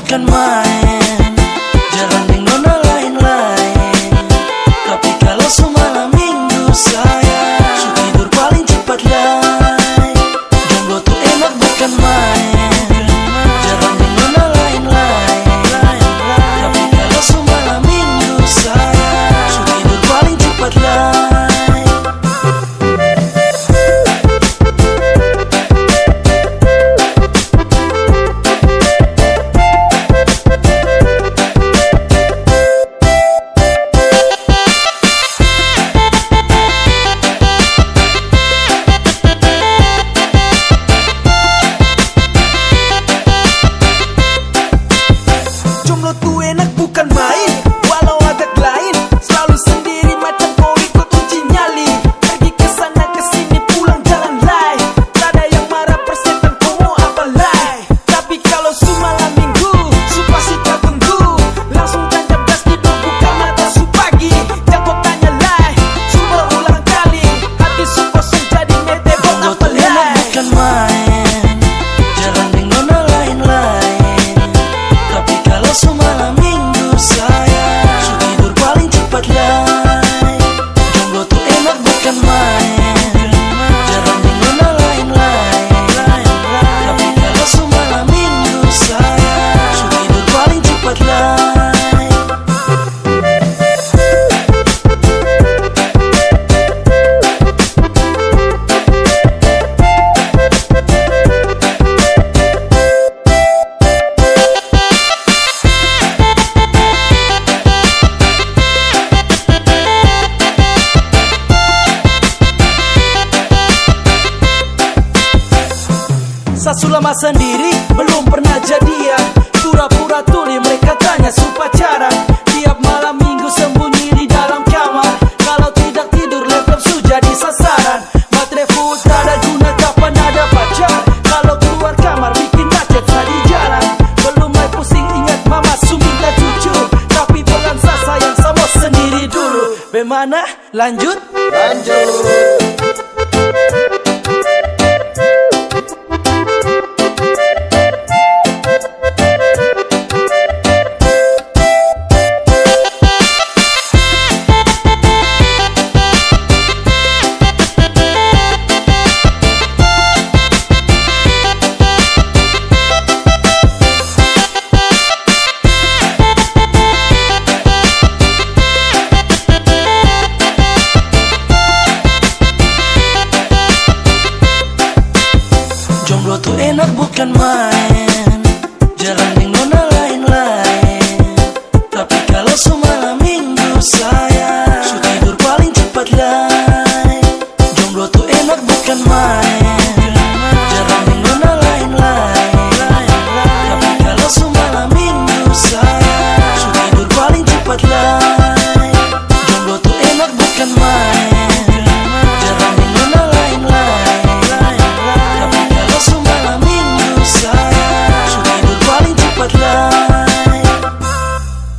bukan main. Jalan dengan nona lain-lain. Tapi kalau semalam minggu saya su tidur paling cepat lah. Jomblo tuh enak bukan main. Jalan dengan nona lain-lain. Tapi kalau semalam minggu saya su tidur paling cepat lah. Sasu lama sendiri, belum pernah jadian. Pura-pura tuli mereka tanya su pacaran. Tiap malam minggu sembunyi di dalam kamar. Kalau tidak tidur laptop su jadi sasaran. Baterai full tak ada guna kapan ada pacar. Kalau keluar kamar bikin macet di jalan. Belum mulai pusing ingat mama su minta cucu. Tapi pelan sayang sama sendiri dulu. Bagaimana? Lanjut? Lanjut. Jomblo tuh enak bukan main. Jalan dengan nona lain-lain. Tapi kalau semalam minggu saya su tidur paling cepat lah. Jomblo tuh enak bukan main.